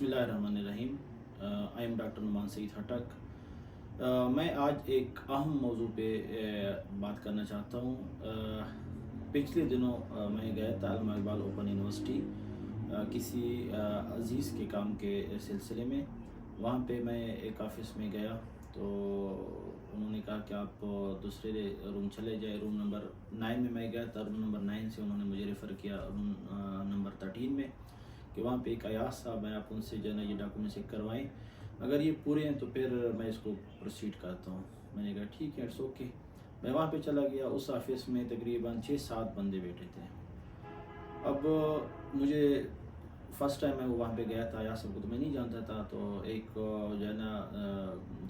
बिस्मिल्लाहिर्रहमानिर्रहीम। I am doctor Numan Saeed Hattak. मैं आज एक अहम मौजू पे बात करना चाहता हूँ। पिछले दिनों मैं गया था अल्लामा इक़बाल ओपन यूनिवर्सिटी किसी अज़ीज़ के काम के सिलसिले में। वहाँ पे मैं एक ऑफ़िस में गया तो उन्होंने कहा कि आप दूसरे रूम चले जाए। रूम नंबर 9 में मैं गया था। रूम नंबर 9 से उन्होंने मुझे रेफ़र किया रूम नंबर 13 में कि वहाँ पे एक अयाज साहब हैं, आप उनसे जो है ना ये डॉक्यूमेंट चेक करवाएं, अगर ये पूरे हैं तो फिर मैं इसको प्रोसीड करता हूँ। मैंने कहा ठीक है, इट्स ओके। मैं वहाँ पे चला गया। उस ऑफिस में तकरीबन 6-7 बंदे बैठे थे। अब मुझे फ़र्स्ट टाइम मैं वहाँ पे गया था, अयाज साहब को तो मैं नहीं जानता था। तो एक जो है ना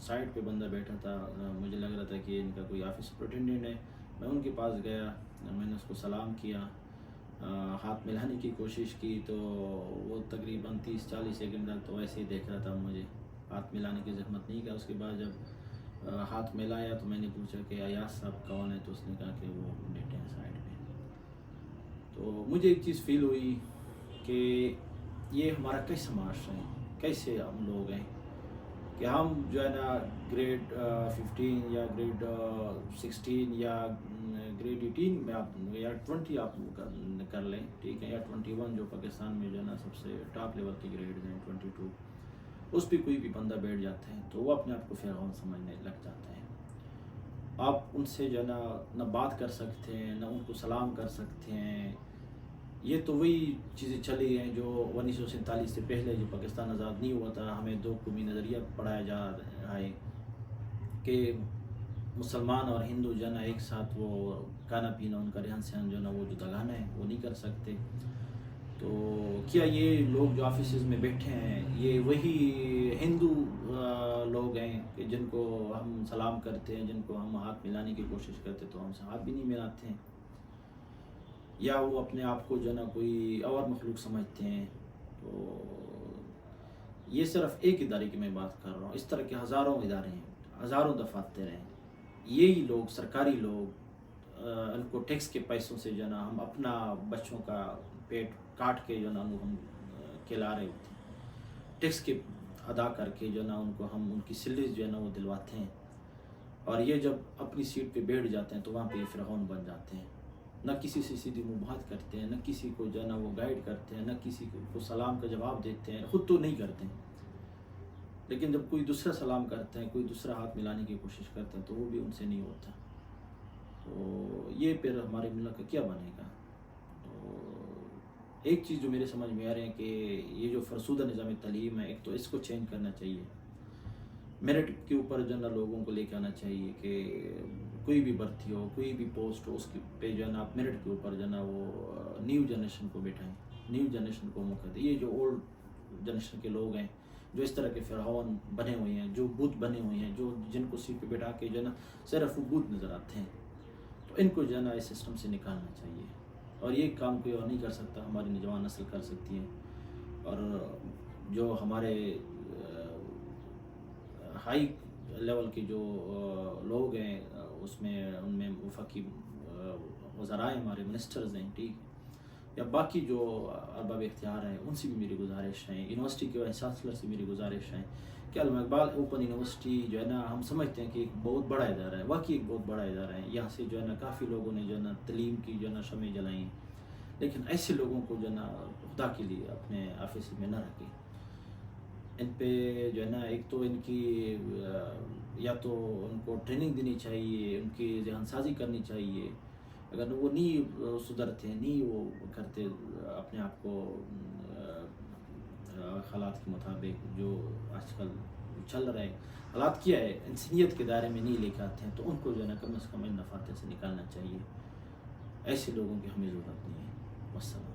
साइड पे बंदा बैठा था, मुझे लग रहा था कि इनका कोई ऑफिस सुपरिटेंडेंट है। मैं उनके पास गया, मैंने उसको सलाम किया, हाथ मिलाने की कोशिश की तो वो तकरीबन 30-40 सेकंड तक तो ऐसे ही देख रहा था मुझे, हाथ मिलाने की ज़हमत नहीं किया। उसके बाद जब हाथ मिलाया तो मैंने पूछा कि अयाज साहब कौन है, तो उसने कहा कि वो बैठे हैं साइड में। तो मुझे एक चीज़ फ़ील हुई कि ये हमारा कैसा माशरा है, कैसे हम लोग हैं कि हम जो है ना ग्रेड 15 या ग्रेड 16 या ग्रेड 18 में आप या 20 आप कर लें, ठीक है, या 21 जो पाकिस्तान में जो है ना सबसे टॉप लेवल के ग्रेड हैं, 22, उस पर कोई भी बंदा बैठ जाता है तो वो अपने आप को फ़िरौन समझने लग जाता है। आप उनसे जो है ना बात कर सकते हैं, ना उनको सलाम कर सकते हैं। ये तो वही चीज़ें चली हैं जो 1947 से पहले जो पाकिस्तान आज़ाद नहीं हुआ था, हमें दो कौमी नज़रिया पढ़ाया जा रहा है कि मुसलमान और हिंदू जो है ना एक साथ वो खाना पीना, उनका रहन सहन जो है ना वो जुदागाना है, वो नहीं कर सकते। तो क्या ये लोग जो ऑफिस में बैठे हैं ये वही हिंदू लोग हैं कि जिनको हम सलाम करते हैं, जिनको हम हाथ मिलाने की कोशिश करते तो हमसे हाथ भी नहीं मिलाते हैं, या वो अपने आप को जो ना कोई और मखलूक समझते हैं? तो ये सिर्फ एक इदारे की मैं बात कर रहा हूँ, इस तरह के हज़ारों इदारे हैं, हज़ारों दफातर हैं। यही लोग, सरकारी लोग, उनको टैक्स के पैसों से जो ना हम अपना बच्चों का पेट काट के जो ना हम खिला रहे होते हैं, टैक्स के अदा करके जो ना उनको हम उनकी सैलरीज जो है ना वो दिलवाते हैं। और ये जब अपनी सीट पे बैठ जाते हैं तो वहाँ पे ये फ़िरौन बन जाते हैं। न किसी से सीधी मुँह बात करते हैं, न किसी को जो है ना वो गाइड करते हैं, न किसी को सलाम का जवाब देते हैं, ख़ुद तो नहीं करते हैं। लेकिन जब कोई दूसरा सलाम करते हैं, कोई दूसरा हाथ मिलाने की कोशिश करते हैं तो वो भी उनसे नहीं होता। तो ये फिर हमारे मुल्क का क्या बनेगा? तो एक चीज़ जो मेरे समझ में आ रही है कि ये जो फ़रसूदा निज़ाम तालीम है, एक तो इसको चेंज करना चाहिए। मेरिट के ऊपर जो है ना लोगों को लेके आना चाहिए कि कोई भी भर्ती हो, कोई भी पोस्ट हो, उसके पे जो है ना आप मेरिट के ऊपर जो है ना वो न्यू जनरेशन को बिठाएं, न्यू जनरेशन को मौका दें। ये जो ओल्ड जनरेशन के लोग हैं जो इस तरह के फ़िरौन बने हुए हैं, जो बुत बने हुए हैं, जो जिनको सीट पे बैठा के जो है ना सिर्फ वो बुत नज़र आते हैं, तो इनको जो है ना इस सिस्टम से निकालना चाहिए। और ये काम कोई और नहीं कर सकता, हमारी नौजवान नस्ल कर सकती है। और जो हमारे हाई लेवल के जो लोग हैं उसमें उनमें वफाकी वज़राए हमारे मिनिस्टर्स हैं, ठीक, या बाकी जो अरबाब इख्तियार हैं, उनसे भी मेरी गुजारिश है, यूनिवर्सिटी के वाइस चांसलर से मेरी गुजारिश है कि अल्लामा इक़बाल ओपन यूनिवर्सिटी जो है ना हम समझते हैं कि एक बहुत बड़ा इदारा है, वाकई एक बहुत बड़ा इदारा है। यहाँ से जो है ना काफ़ी लोगों ने जो है ना तलीम की जो है ना शमें जलाई हैं, लेकिन ऐसे लोगों को जो है ना खुदा के लिए अपने ऑफिस में न रखें। इन पे जो है ना एक तो इनकी या तो उनको ट्रेनिंग देनी चाहिए, उनकी जहनसाजी करनी चाहिए। अगर वो नहीं सुधरते, नहीं वो करते अपने आप को हालात के मुताबिक जो आजकल चल रहे हालात क्या है इंसानियत के दायरे में नहीं लेकर आते हैं, तो उनको जो है ना कम से कम इन दफातर से निकालना चाहिए। ऐसे लोगों की हमें ज़रूरत नहीं है। वस्सलाम।